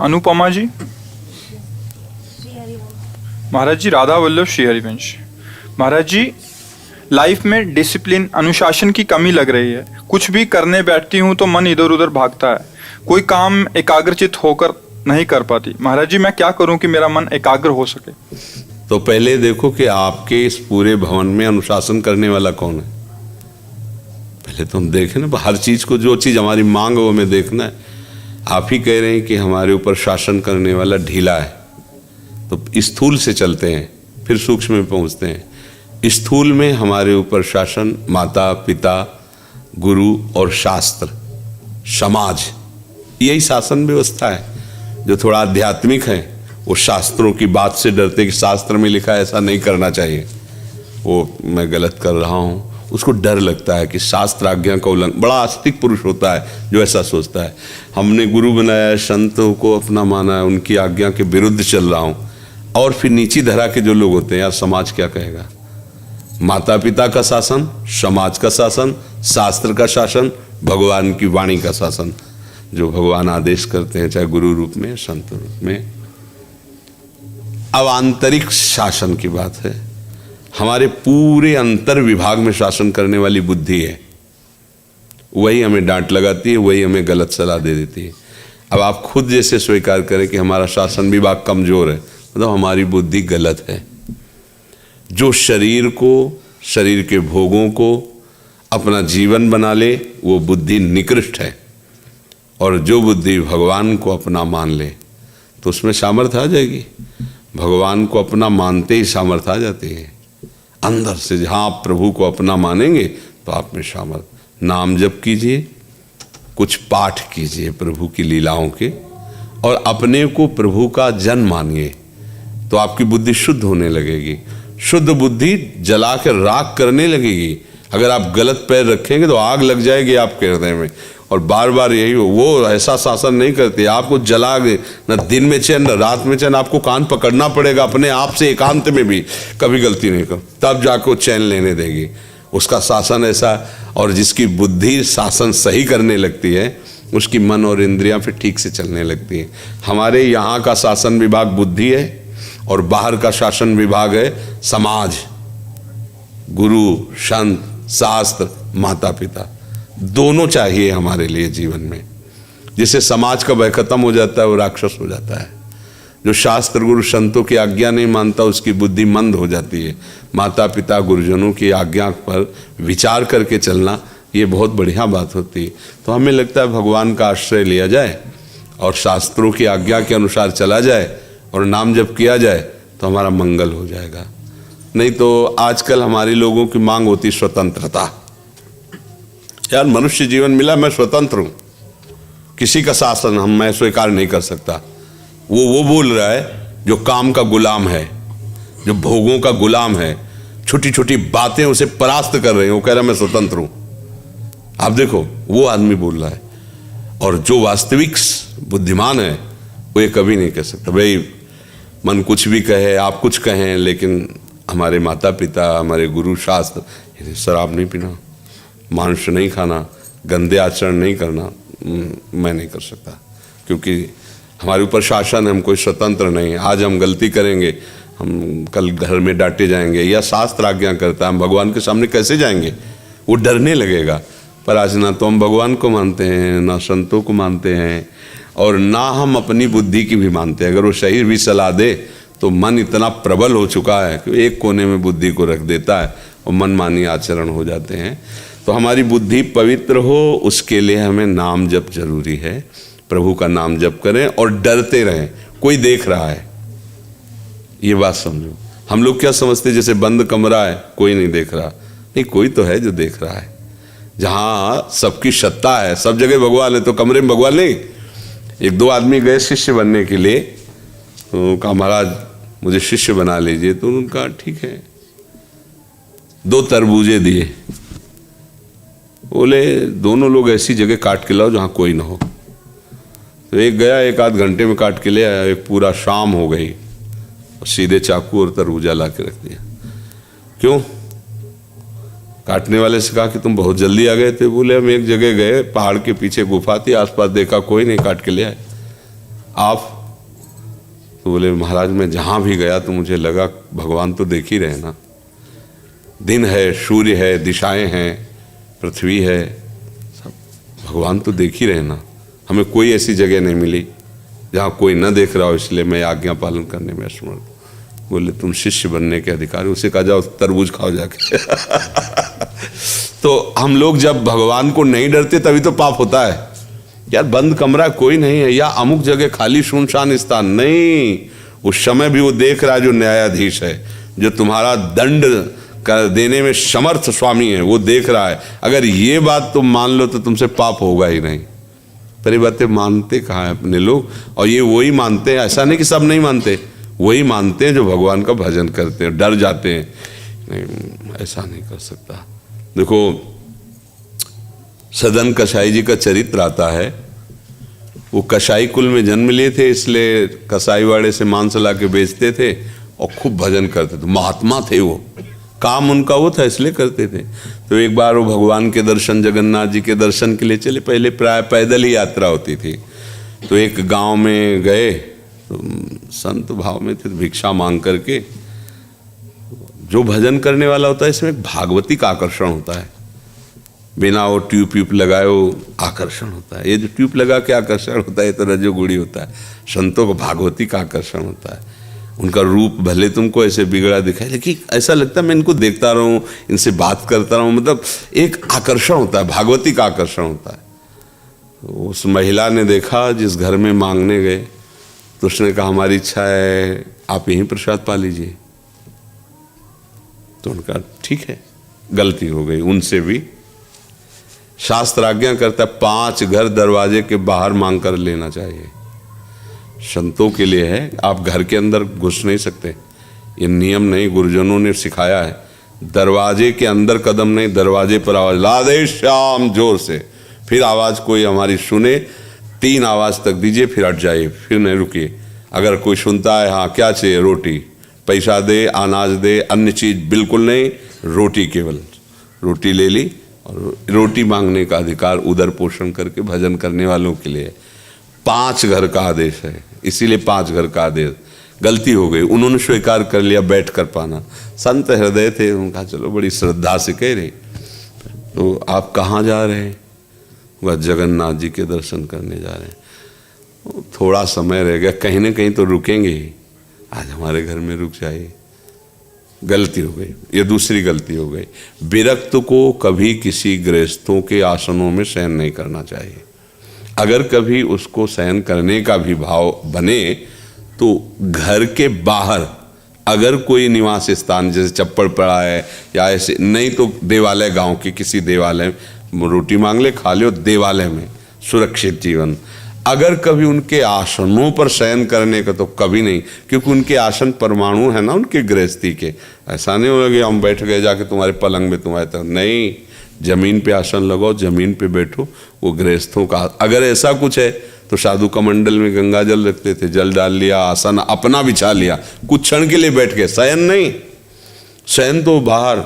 अनुपमा जी, महाराज जी राधा वल्लभ श्री हरिवंश। महाराज जी, life में discipline अनुशासन की कमी लग रही है। कुछ भी करने बैठती हूँ तो मन इधर उधर भागता है, कोई काम एकाग्रचित होकर नहीं कर पाती। महाराज जी, मैं क्या करूँ कि मेरा मन एकाग्र हो सके? तो पहले देखो कि आपके इस पूरे भवन में अनुशासन करने वाला कौन है। पहले तो हम देखें ना, हर चीज को, जो चीज हमारी मांग हो हमें देखना है। आप ही कह रहे हैं कि हमारे ऊपर शासन करने वाला ढीला है, तो स्थूल से चलते हैं फिर सूक्ष्म में पहुंचते हैं। स्थूल में हमारे ऊपर शासन माता पिता, गुरु और शास्त्र, समाज, यही शासन व्यवस्था है। जो थोड़ा आध्यात्मिक है वो शास्त्रों की बात से डरते कि शास्त्र में लिखा है ऐसा नहीं करना चाहिए, वो मैं गलत कर रहा हूँ, उसको डर लगता है कि शास्त्र आज्ञा का उल्लंघन। बड़ा आस्तिक पुरुष होता है जो ऐसा सोचता है। हमने गुरु बनाया है, संतों को अपना माना है, उनकी आज्ञा के विरुद्ध चल रहा हूँ। और फिर नीची धरा के जो लोग होते हैं, यार समाज क्या कहेगा। माता पिता का शासन, समाज का शासन, शास्त्र का शासन, भगवान की वाणी का शासन, जो भगवान आदेश करते हैं, चाहे गुरु रूप में संत रूप में। अब आंतरिक शासन की बात है। हमारे पूरे अंतर विभाग में शासन करने वाली बुद्धि है, वही हमें डांट लगाती है, वही हमें गलत सलाह दे देती है। अब आप खुद जैसे स्वीकार करें कि हमारा शासन विभाग कमजोर है, मतलब हमारी बुद्धि गलत है। जो शरीर को, शरीर के भोगों को अपना जीवन बना ले, वो बुद्धि निकृष्ट है। और जो बुद्धि भगवान को अपना मान ले तो उसमें सामर्थ्य आ जाएगी। भगवान को अपना मानते ही सामर्थ्य आ जाती है अंदर से। जहाँ आप प्रभु को अपना मानेंगे तो आप में सामर्थ्य। नाम जप कीजिए, कुछ पाठ कीजिए प्रभु की लीलाओं के, और अपने को प्रभु का जन मानिए, तो आपकी बुद्धि शुद्ध होने लगेगी। शुद्ध बुद्धि जला कर राख करने लगेगी। अगर आप गलत पैर रखेंगे तो आग लग जाएगी आपके हृदय में। और बार बार यही हो, वो ऐसा शासन नहीं करती, आपको जला के, न दिन में चैन न रात में चैन। आपको कान पकड़ना पड़ेगा अपने आप से, एकांत में भी कभी गलती नहीं कर, तब जाकर चैन लेने देगी। उसका शासन ऐसा। और जिसकी बुद्धि शासन सही करने लगती है, उसकी मन और इंद्रियां फिर ठीक से चलने लगती हैं। हमारे यहाँ का शासन विभाग बुद्धि है और बाहर का शासन विभाग है समाज, गुरु, संत, शास्त्र, माता पिता। दोनों चाहिए हमारे लिए जीवन में। जिससे समाज का भय खत्म हो जाता है, वो राक्षस हो जाता है। जो शास्त्र गुरु संतों की आज्ञा नहीं मानता, उसकी बुद्धि मंद हो जाती है। माता पिता गुरुजनों की आज्ञा पर विचार करके चलना, ये बहुत बढ़िया बात होती है। तो हमें लगता है भगवान का आश्रय लिया जाए और शास्त्रों की आज्ञा के अनुसार चला जाए और नाम जप किया जाए तो हमारा मंगल हो जाएगा। नहीं तो आजकल हमारी लोगों की मांग होती स्वतंत्रता। यार मनुष्य जीवन मिला, मैं स्वतंत्र हूं, किसी का शासन मैं स्वीकार नहीं कर सकता। वो बोल रहा है जो काम का गुलाम है, जो भोगों का गुलाम है, छोटी छोटी बातें उसे परास्त कर रहे हैं, वो कह रहा है मैं स्वतंत्र हूं। आप देखो, वो आदमी बोल रहा है। और जो वास्तविक बुद्धिमान है वो ये कभी नहीं कह सकता। भाई मन कुछ भी कहे, आप कुछ कहें, लेकिन हमारे माता पिता, हमारे गुरु, शास्त्र, शराब नहीं पीना, मांस नहीं खाना, गंदे आचरण नहीं करना, मैं नहीं कर सकता, क्योंकि हमारे ऊपर शासन है, हम कोई स्वतंत्र नहीं। आज हम गलती करेंगे, हम कल घर में डांटे जाएंगे, या शास्त्र आज्ञा करता है, हम भगवान के सामने कैसे जाएंगे, वो डरने लगेगा। पर आज ना तो हम भगवान को मानते हैं, ना संतों को मानते हैं, और ना हम अपनी बुद्धि की भी मानते हैं। अगर वो सही भी सलाह दे तो मन इतना प्रबल हो चुका है कि एक कोने में बुद्धि को रख देता है और मनमानी आचरण हो जाते हैं। तो हमारी बुद्धि पवित्र हो, उसके लिए हमें नाम जप जरूरी है। प्रभु का नाम जप करें और डरते रहें। कोई देख रहा है, ये बात समझो। हम लोग क्या समझते, जैसे बंद कमरा है, कोई नहीं देख रहा। नहीं, कोई तो है जो देख रहा है। जहाँ सबकी सत्ता है, सब जगह भगवान है, तो कमरे में भगवान नहीं। एक दो आदमी गए शिष्य बनने के लिए, तो कहा महाराज मुझे शिष्य बना लीजिए। तो उनका ठीक है, 2 तरबूजे दिए। बोले दोनों लोग ऐसी जगह काट के लाओ जहाँ कोई ना हो। तो एक गया, 1 आध घंटे में काट के ले आया। एक पूरा शाम हो गई, सीधे चाकू और तरबूजा ला के रख दिया। क्यों? काटने वाले से कहा कि तुम बहुत जल्दी आ गए थे। बोले हम एक जगह गए, पहाड़ के पीछे गुफा थी, आसपास देखा कोई नहीं, काट के ले आए। आप? तो बोले महाराज मैं जहाँ भी गया तो मुझे लगा भगवान तो देख ही रहे ना, दिन है, सूर्य है, दिशाएं हैं, पृथ्वी है, सब भगवान तो देख ही रहे ना। हमें कोई ऐसी जगह नहीं मिली जहाँ कोई न देख रहा हो, इसलिए मैं आज्ञा पालन करने में असमर्थ। बोले तुम शिष्य बनने के अधिकारी। उसे कहा जाओ तरबूज खाओ जाके। तो हम लोग जब भगवान को नहीं डरते तभी तो पाप होता है। यार बंद कमरा कोई नहीं है, या अमुक जगह खाली सुनसान स्थान नहीं, उस समय भी वो देख रहा है जो न्यायाधीश है, जो तुम्हारा दंड कर देने में समर्थ स्वामी है, वो देख रहा है। अगर ये बात तुम मान लो तो तुमसे पाप होगा ही नहीं। पर ये बातें मानते कहाँ हैं अपने लोग? और ये वही मानते हैं, ऐसा नहीं कि सब नहीं मानते, वही मानते हैं जो भगवान का भजन करते हैं, डर जाते हैं। नहीं, ऐसा नहीं कर सकता। देखो सदन कसाई जी का चरित्र आता है। वो कसाई कुल में जन्म लिए थे, इसलिए कसाई वाड़े से मांस ला के बेचते थे और खूब भजन करते थे। महात्मा थे वो, काम उनका वो था इसलिए करते थे। तो एक बार वो भगवान के दर्शन, जगन्नाथ जी के दर्शन के लिए चले। पहले प्राय पैदल ही यात्रा होती थी। तो एक गांव में गए, तो संत भाव में थे, तो भिक्षा मांग करके, जो भजन करने वाला होता है इसमें भागवती का आकर्षण होता है। बिना वो ट्यूब लगाए वो आकर्षण होता है। ये जो ट्यूब लगा के आकर्षण होता है ये तो रजोगुणी होता है। संतों को भागवती का आकर्षण होता है। उनका रूप भले तुमको ऐसे बिगड़ा दिखाए, लेकिन ऐसा लगता है मैं इनको देखता रहूं, इनसे बात करता रहूं, मतलब एक आकर्षण होता है, भागवती का आकर्षण होता है। उस महिला ने देखा जिस घर में मांगने गए, तो उसने कहा हमारी इच्छा है आप यहीं प्रसाद पा लीजिए। तो उनका ठीक है, गलती हो गई उनसे भी। शास्त्र आज्ञा करता है 5 घर दरवाजे के बाहर मांग कर लेना चाहिए। संतों के लिए है, आप घर के अंदर घुस नहीं सकते, ये नियम नहीं, गुरुजनों ने सिखाया है। दरवाजे के अंदर कदम नहीं, दरवाजे पर आवाज, राधे श्याम, जोर से। फिर आवाज कोई हमारी सुने, 3 आवाज तक दीजिए, फिर हट जाइए, फिर नहीं रुकिए। अगर कोई सुनता है हाँ क्या चाहिए, रोटी, पैसा दे, अनाज दे, अन्य चीज बिल्कुल नहीं, रोटी केवल। रोटी ले ली, और रोटी मांगने का अधिकार उदर पोषण करके भजन करने वालों के लिए 5 घर का आदेश है, इसीलिए 5 घर का आदेश। गलती हो गई, उन्होंने स्वीकार कर लिया बैठ कर पाना। संत हृदय थे, उनका चलो बड़ी श्रद्धा से कह रहे, तो आप कहाँ जा रहे हैं? वह जगन्नाथ जी के दर्शन करने जा रहे हैं। थोड़ा समय रह गया, कहीं ना कहीं तो रुकेंगे ही, आज हमारे घर में रुक जाइए। गलती हो गई, ये दूसरी गलती हो गई। विरक्त को कभी किसी गृहस्थों के आसनों में शयन नहीं करना चाहिए। अगर कभी उसको शयन करने का भी भाव बने तो घर के बाहर, अगर कोई निवास स्थान जैसे चप्पड़ पड़ा है या ऐसे, नहीं तो देवालय, गांव के किसी देवालय में रोटी मांग ले, खा लो देवालय में, सुरक्षित जीवन। अगर कभी उनके आसनों पर शयन करने का तो कभी नहीं, क्योंकि उनके आसन परमाणु है ना उनके गृहस्थी के। ऐसा नहीं होगा कि हम बैठ गए जाके तुम्हारे पलंग में तुम्हारे तक, नहीं, जमीन पे आसन लगाओ, जमीन पे बैठो, वो गृहस्थों का। अगर ऐसा कुछ है तो साधु कमंडल में गंगा जल रखते थे, जल डाल लिया, आसन अपना बिछा लिया, कुछ क्षण के लिए बैठ गए, शयन नहीं। शयन तो बाहर,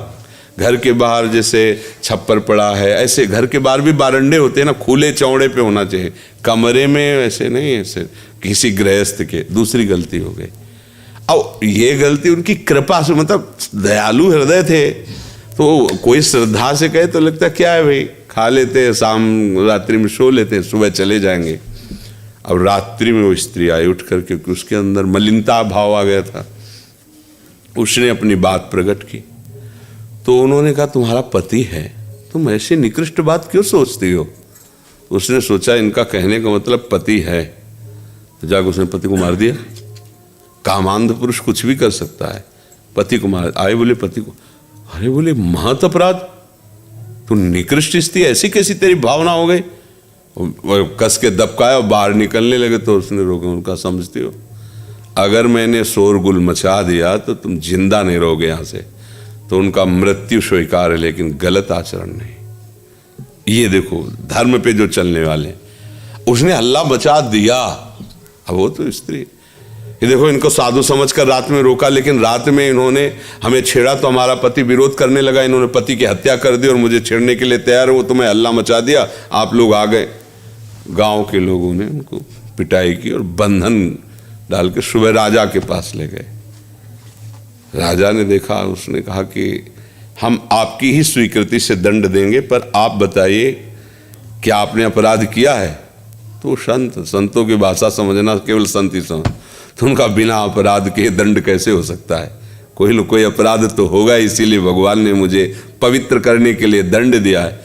घर के बाहर जैसे छप्पर पड़ा है, ऐसे घर के बाहर भी बारंडे होते हैं ना, खुले चौड़े पे होना चाहिए, कमरे में ऐसे नहीं, ऐसे किसी गृहस्थ के। दूसरी गलती हो गई। अब ये गलती उनकी कृपा से, मतलब दयालु हृदय थे, तो कोई श्रद्धा से कहे तो लगता क्या है भाई, खा लेते हैं, शाम रात्रि में सो लेते हैं, सुबह चले जाएंगे। अब रात्रि में वो स्त्री आई उठ कर, क्योंकि उसके अंदर मलिनता भाव आ गया था। उसने अपनी बात प्रकट की, तो उन्होंने कहा तुम्हारा पति है, तुम ऐसी निकृष्ट बात क्यों सोचती हो? उसने सोचा इनका कहने का मतलब पति है, तो जाकर उसने पति को मार दिया। कामांध पुरुष कुछ भी कर सकता है, पति को मार। आए बोले पति को, अरे बोले महत अपराध, तू निकृष्ट स्त्री, ऐसी कैसी तेरी भावना हो गई? कस के दबकाया और बाहर निकलने लगे। तो उसने रोका, उनका समझती हो, अगर मैंने शोरगुल मचा दिया तो तुम जिंदा नहीं रहोगे यहाँ से। तो उनका मृत्यु स्वीकार है, लेकिन गलत आचरण नहीं। ये देखो धर्म पे जो चलने वाले, उसने हल्ला बचा दिया। अब वो तो स्त्री, ये देखो इनको साधु समझकर रात में रोका, लेकिन रात में इन्होंने हमें छेड़ा तो हमारा पति विरोध करने लगा, इन्होंने पति की हत्या कर दी और मुझे छेड़ने के लिए तैयार है। वो तुम्हें हल्ला मचा दिया, आप लोग आ गए। गांव के लोगों ने उनको पिटाई की और बंधन डाल के सुबह राजा के पास ले गए। राजा ने देखा, उसने कहा कि हम आपकी ही स्वीकृति से दंड देंगे, पर आप बताइए क्या आपने अपराध किया है? तो संतों की भाषा समझना केवल संत ही समझ। तो उनका बिना अपराध के दंड कैसे हो सकता है? कोई न कोई अपराध तो होगा, इसीलिए भगवान ने मुझे पवित्र करने के लिए दंड दिया है।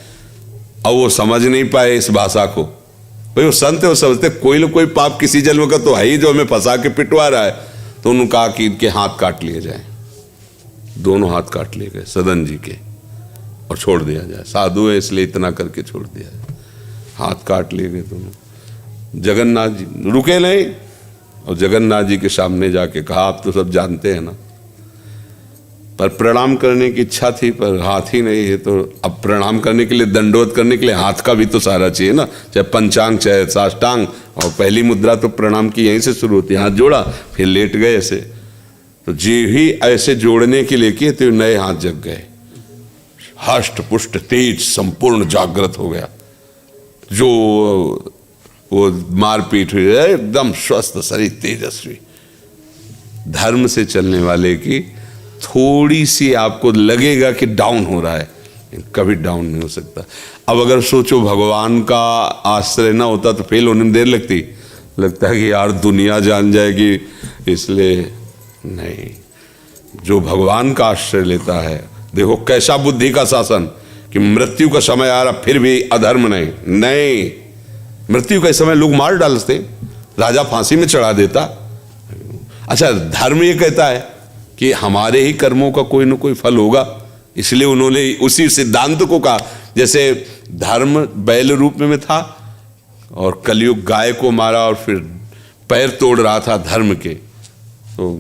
अब वो समझ नहीं पाए इस भाषा को। भाई वो संत है, वो समझते कोई न कोई पाप किसी जन्म का तो है ही जो हमें फंसा के पिटवा रहा है। तो उन्होंने कहा कि इनके हाथ काट लिए जाए। दोनों हाथ काट लिए गए सदन जी के और छोड़ दिया जाए। साधु है इसलिए इतना करके छोड़ दिया जाए। हाथ काट लिए गए दोनों। जगन्नाथ जी रुके नहीं और जगन्नाथ जी के सामने जाके कहा, आप तो सब जानते हैं ना, पर प्रणाम करने की इच्छा थी पर हाथ ही नहीं है, तो अब प्रणाम करने के लिए, दंडवत करने के लिए हाथ का भी तो सहारा चाहिए ना, चाहे पंचांग चाहे साष्टांग। और पहली मुद्रा तो प्रणाम की यहीं से शुरू होती है, हाथ जोड़ा फिर लेट गए ऐसे। तो जी ही ऐसे जोड़ने के लिए किए तो नए हाथ जग गए, हष्ट पुष्ट तेज संपूर्ण जागृत हो गया। जो वो मारपीट हुई एकदम स्वस्थ शरीर तेजस्वी। धर्म से चलने वाले की थोड़ी सी आपको लगेगा कि डाउन हो रहा है, कभी डाउन नहीं हो सकता। अब अगर सोचो भगवान का आश्रय ना होता तो फेल होने में देर लगता है कि यार दुनिया जान जाएगी, इसलिए नहीं। जो भगवान का आश्रय लेता है, देखो कैसा बुद्धि का शासन कि मृत्यु का समय आ रहा फिर भी अधर्म नहीं। मृत्यु के समय लोग मार डालते, राजा फांसी में चढ़ा देता। अच्छा, धर्म ये कहता है कि हमारे ही कर्मों का कोई ना कोई फल होगा, इसलिए उन्होंने उसी सिद्धांत को कहा। जैसे धर्म बैल रूप में था और कलयुग गाय को मारा और फिर पैर तोड़ रहा था धर्म के। तो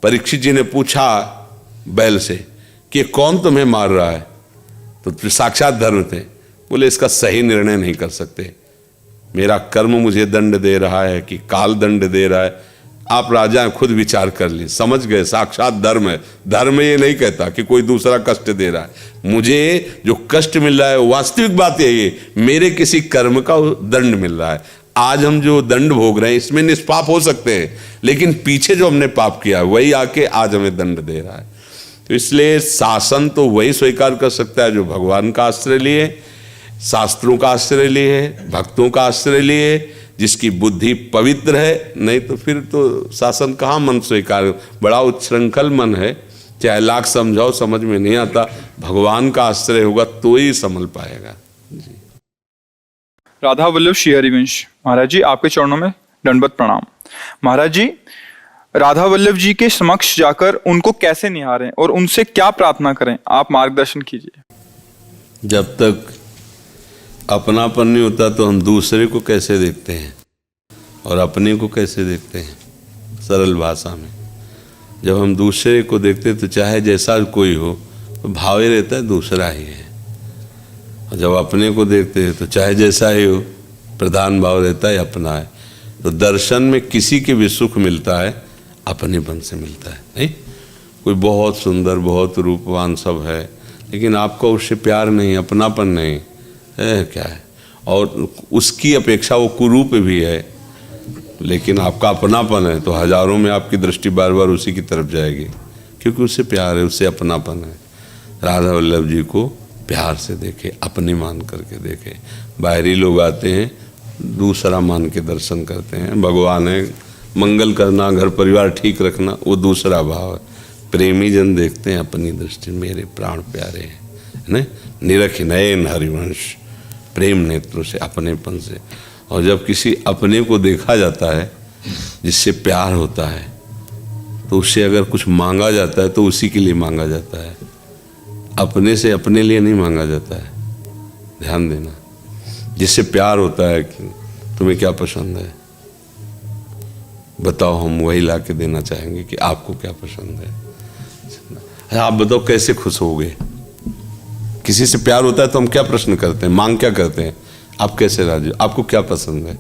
परीक्षित जी ने पूछा बैल से कि कौन तुम्हें मार रहा है? तो साक्षात धर्म थे। बोले इसका सही निर्णय नहीं कर सकते, मेरा कर्म मुझे दंड दे रहा है कि काल दंड दे रहा है। आप राजा खुद विचार कर लिए, समझ गए साक्षात धर्म है। धर्म ये नहीं कहता कि कोई दूसरा कष्ट दे रहा है, मुझे जो कष्ट मिल रहा है वास्तविक बात यही है, मेरे किसी कर्म का दंड मिल रहा है। आज हम जो दंड भोग रहे हैं इसमें निष्पाप हो सकते हैं, लेकिन पीछे जो हमने पाप किया वही आके आज हमें दंड दे रहा है। तो इसलिए शासन तो वही स्वीकार कर सकता है जो भगवान का आश्रय लिए, शास्त्रों का आश्रय लिए, भक्तों का आश्रय लिए, जिसकी बुद्धि पवित्र है। नहीं तो फिर तो शासन कहाँ मन स्वीकार। बड़ा उच्छृंखल मन है, चाहे लाख समझाओ समझ में नहीं आता। भगवान का आश्रय होगा तो ही संभल पाएगा जी। राधा वल्लभ श्री हरिवंश महाराज जी, आपके चरणों में दंडवत प्रणाम। महाराज जी, राधा वल्लभ जी के समक्ष जाकर उनको कैसे निहारें और उनसे क्या प्रार्थना करें, आप मार्गदर्शन कीजिए। जब तक अपनापन नहीं होता तो हम दूसरे को कैसे देखते हैं और अपने को कैसे देखते हैं? सरल भाषा में, जब हम दूसरे को देखते तो चाहे जैसा कोई हो तो भाव ही रहता है दूसरा ही है, और जब अपने को देखते हैं तो चाहे जैसा ही हो प्रधान भाव रहता है अपना है। तो दर्शन में किसी के भी सुख मिलता है अपनेपन से मिलता है। नहीं, कोई बहुत सुंदर बहुत रूपवान सब है, लेकिन आपका उससे प्यार नहीं, अपनापन नहीं है, क्या है? और उसकी अपेक्षा वो कुरूप भी है, लेकिन आपका अपनापन है, तो हजारों में आपकी दृष्टि बार बार उसी की तरफ जाएगी, क्योंकि उससे प्यार है, उससे अपनापन है। राधा वल्लभ जी को प्यार से देखे, अपने मान करके देखे। बाहरी लोग आते हैं दूसरा मान के दर्शन करते हैं। भगवान है मंगल करना, घर परिवार ठीक रखना, वो दूसरा भाव है। प्रेमी जन देखते हैं अपनी दृष्टि, मेरे प्राण प्यारे हैं ना, निरख नयन हरिवंश, प्रेम नेत्रों से, अपनेपन से। और जब किसी अपने को देखा जाता है जिससे प्यार होता है, तो उससे अगर कुछ मांगा जाता है तो उसी के लिए मांगा जाता है, अपने से अपने लिए नहीं मांगा जाता है। ध्यान देना, जिससे प्यार होता है कि तुम्हें क्या पसंद है बताओ, हम वही ला के देना चाहेंगे कि आपको क्या पसंद है। आप बताओ कैसे खुश होगे? किसी से प्यार होता है तो हम क्या प्रश्न करते हैं, मांग क्या करते हैं? आप कैसे राजी, आपको क्या पसंद है?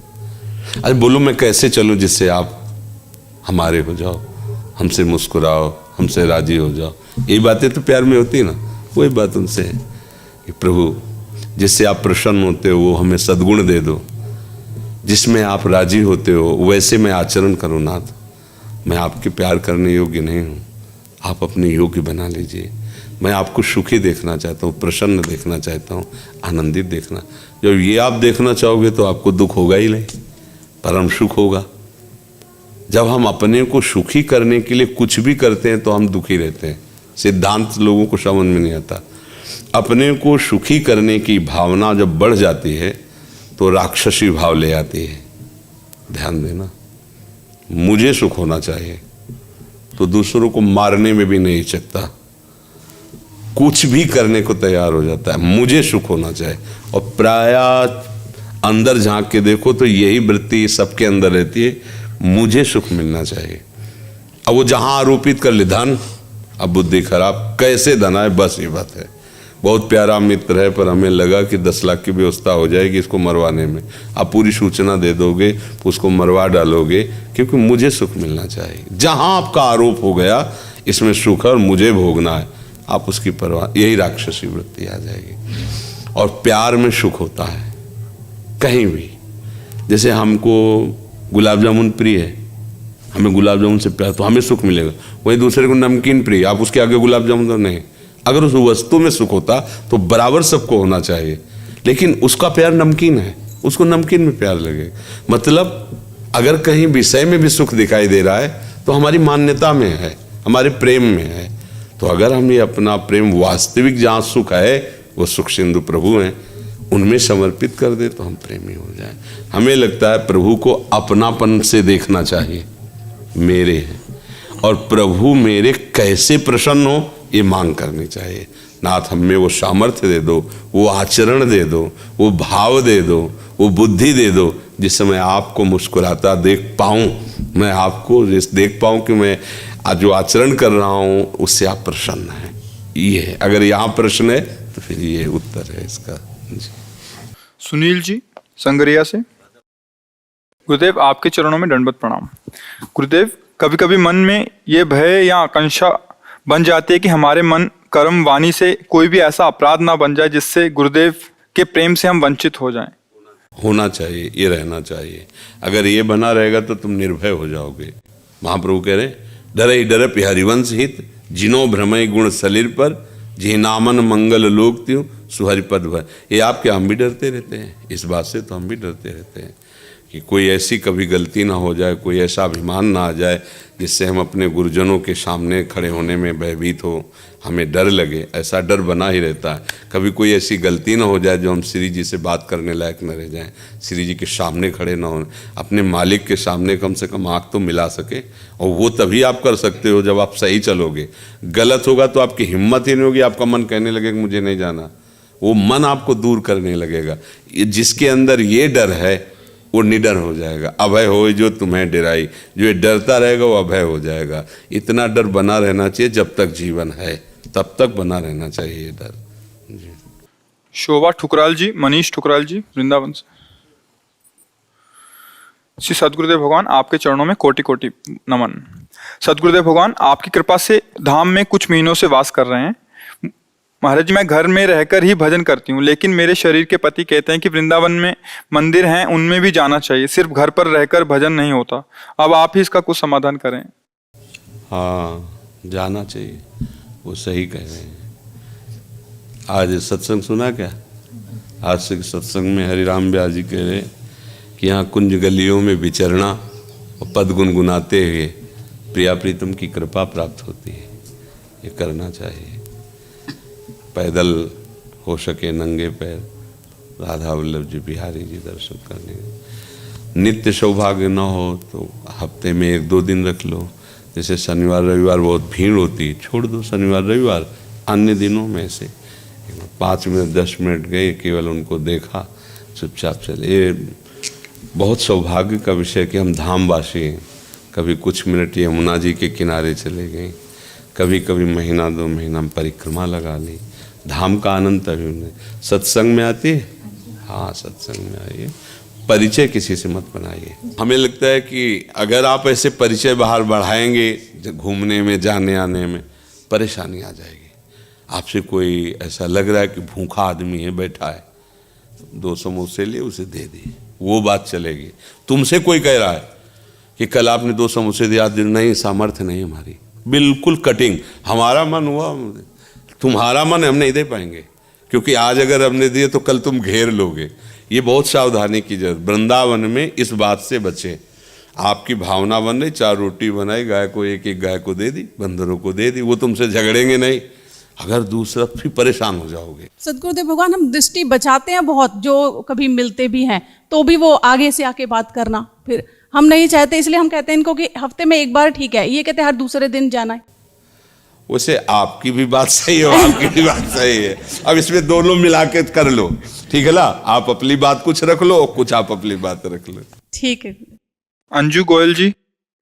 अरे बोलो मैं कैसे चलूं जिससे आप हमारे हो जाओ, हमसे मुस्कुराओ, हमसे राजी हो जाओ। ये बातें तो प्यार में होती है ना। वही बात उनसे है कि प्रभु जिससे आप प्रसन्न होते हो वो हमें सद्गुण दे दो, जिसमें आप राजी होते हो वैसे मैं आचरण करूँ नाथ। मैं आपके प्यार करने योग्य नहीं हूँ, आप अपने योग्य बना लीजिए। मैं आपको सुखी देखना चाहता हूँ, प्रसन्न देखना चाहता हूँ, आनंदित देखना। जब ये आप देखना चाहोगे तो आपको दुख होगा ही नहीं, परम सुख होगा। जब हम अपने को सुखी करने के लिए कुछ भी करते हैं तो हम दुखी रहते हैं। सिद्धांत लोगों को समझ में नहीं आता। अपने को सुखी करने की भावना जब बढ़ जाती है तो राक्षसी भाव ले आती है। ध्यान देना, मुझे सुख होना चाहिए तो दूसरों को मारने में भी नहीं हिचकता, कुछ भी करने को तैयार हो जाता है। मुझे सुख होना चाहिए। और प्रायः अंदर झांक के देखो तो यही वृत्ति सबके अंदर रहती है, मुझे सुख मिलना चाहिए। अब वो जहां आरोपित कर ले धन, अब बुद्धि खराब, कैसे धन आए बस ये बात है। बहुत प्यारा मित्र है पर हमें लगा कि 10 लाख की व्यवस्था हो जाएगी इसको मरवाने में। आप पूरी सूचना दे दोगे, उसको मरवा डालोगे, क्योंकि मुझे सुख मिलना चाहिए। जहां आपका आरोप हो गया इसमें सुख है और मुझे भोगना है, आप उसकी परवाह, यही राक्षसी वृत्ति आ जाएगी। और प्यार में सुख होता है कहीं भी। जैसे हमको गुलाब जामुन प्रिय है, हमें गुलाब जामुन से प्यार, तो हमें सुख मिलेगा। वही दूसरे को नमकीन प्रिय, आप उसके आगे गुलाब जामुन तो नहीं। अगर उस वस्तु में सुख होता तो बराबर सबको होना चाहिए, लेकिन उसका प्यार नमकीन है, उसको नमकीन में प्यार लगेगा। मतलब अगर कहीं विषय में भी सुख दिखाई दे रहा है तो हमारी मान्यता में है, हमारे प्रेम में है। तो अगर हम ये अपना प्रेम वास्तविक जहाँ सुख है, वो सुख सिंधु प्रभु हैं, उनमें समर्पित कर दे तो हम प्रेमी हो जाए। हमें लगता है प्रभु को अपनापन से देखना चाहिए, मेरे हैं, और प्रभु मेरे कैसे प्रसन्न हो ये मांग करनी चाहिए। नाथ हमें वो सामर्थ्य दे दो, वो आचरण दे दो, वो भाव दे दो, वो बुद्धि दे दो, जिस समय आपको मुस्कुराता देख पाऊं, मैं आपको देख पाऊं कि मैं आज जो आचरण कर रहा हूं उससे आप प्रसन्न हैं। ये है, अगर यहाँ प्रश्न है तो फिर ये उत्तर है इसका जी। सुनील जी संगरिया से। गुरुदेव आपके चरणों में दंडवत प्रणाम। गुरुदेव, कभी कभी मन में ये भय या आकांक्षा बन जाती है कि हमारे मन कर्म वाणी से कोई भी ऐसा अपराध ना बन जाए जिससे गुरुदेव के प्रेम से हम वंचित हो जाएं। होना चाहिए, ये रहना चाहिए। अगर ये बना रहेगा तो तुम निर्भय हो जाओगे। महाप्रभु कह रहे डरे डर हरिवंश हित, जिनो भ्रमय गुण सलिर पर, जिनामन मंगल लोक त्यों सुहरिपद भर। ये आपके हम भी डरते रहते हैं, इस बात से तो हम भी डरते रहते हैं कि कोई ऐसी कभी गलती ना हो जाए, कोई ऐसा अभिमान ना आ जाए जिससे हम अपने गुरुजनों के सामने खड़े होने में भयभीत हो, हमें डर लगे। ऐसा डर बना ही रहता है। कभी कोई ऐसी गलती ना हो जाए जो हम श्री जी से बात करने लायक न रह जाएं, श्री जी के सामने खड़े ना हो, अपने मालिक के सामने कम से कम आँख तो मिला सके। और वो तभी आप कर सकते हो जब आप सही चलोगे। गलत होगा तो आपकी हिम्मत ही नहीं होगी, आपका मन कहने लगेगा मुझे नहीं जाना, वो मन आपको दूर करने लगेगा। जिसके अंदर ये डर है वो निडर हो जाएगा। अभय हो जो तुम्हें डराई, जो ये डरता रहेगा वो अभय हो जाएगा। इतना डर बना रहना चाहिए, जब तक जीवन है तब तक बना रहना चाहिए ये डर जी। शोभा ठुकराल जी, मनीष ठुकराल जी वृंदावन से। श्री सदगुरुदेव भगवान आपके चरणों में कोटि कोटि नमन। सदगुरुदेव भगवान आपकी कृपा से धाम में कुछ महीनों से वास कर रहे हैं। महाराज जी, मैं घर में रहकर ही भजन करती हूँ, लेकिन मेरे शरीर के पति कहते हैं कि वृंदावन में मंदिर हैं, उनमें भी जाना चाहिए, सिर्फ घर पर रहकर भजन नहीं होता। अब आप ही इसका कुछ समाधान करें। हाँ, जाना चाहिए, वो सही कह रहे हैं। आज सत्संग सुना क्या? आज से सत्संग में हरिराम व्यास जी कह रहे कि यहाँ कुंज गलियों में विचरना और पद गुनगुनाते हुए प्रिया प्रीतम की कृपा प्राप्त होती है। ये करना चाहिए। पैदल हो सके नंगे पैर राधा वल्लभ जी बिहारी जी दर्शन करने। नित्य सौभाग्य न हो तो हफ्ते में 1-2 दिन रख लो। जैसे शनिवार रविवार बहुत भीड़ होती है, छोड़ दो शनिवार रविवार, अन्य दिनों में से 5 मिनट 10 मिनट गए, केवल उनको देखा, चुपचाप चले। ये बहुत सौभाग्य का विषय कि हम धामवासी हैं। कभी कुछ मिनट यमुना जी के किनारे चले गए, कभी कभी महीना 2 महीना परिक्रमा लगा ली। धाम का आनंद तभी उन्हें। सत्संग में आती है, हाँ सत्संग में आइए, परिचय किसी से मत बनाइए। हमें लगता है कि अगर आप ऐसे परिचय बाहर बढ़ाएंगे घूमने में जाने आने में, परेशानी आ जाएगी। आपसे कोई ऐसा लग रहा है कि भूखा आदमी है बैठा है, 2 समोसे लिए उसे दे दिए, वो बात चलेगी। तुमसे कोई कह रहा है कि कल आपने 2 समोसे दिया, नहीं सामर्थ्य नहीं हमारी, बिल्कुल कटिंग। हमारा मन हुआ, तुम्हारा मन हम नहीं दे पाएंगे, क्योंकि आज अगर हमने दिए तो कल तुम घेर लोगे। ये बहुत सावधानी की जरूरत। वृंदावन में इस बात से बचे। आपकी भावना बन रही, 4 रोटी बनाई, गाय को एक गाय को दे दी, बंदरों को दे दी, वो तुमसे झगड़ेंगे नहीं। अगर दूसरा फिर परेशान हो जाओगे। सदगुरुदेव भगवान, हम दृष्टि बचाते हैं बहुत, जो कभी मिलते भी हैं तो भी वो आगे से आके बात करना, फिर हम नहीं चाहते, इसलिए हम कहते हैं इनको कि हफ्ते में एक बार ठीक है, ये कहते हैं हर दूसरे दिन जाना है। वैसे आपकी भी बात सही है, आपकी भी बात सही है। अब इसमें दोनों मिला के कर लो, ठीक है ना? आप अपनी बात कुछ रख लो, कुछ आप अपनी बात रख लो। ठीक है। अंजू गोयल जी,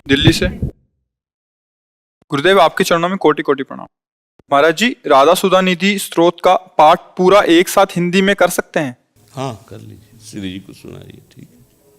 दिल्ली से। गुरुदेव, आपके चरणों में कोटि कोटि प्रणाम। महाराज जी, राधा सुधा निधि स्तोत्र का पाठ पूरा एक साथ हिंदी में कर सकते हैं? हाँ, कर लीजिए, श्री जी को सुनाइए, ठीक है।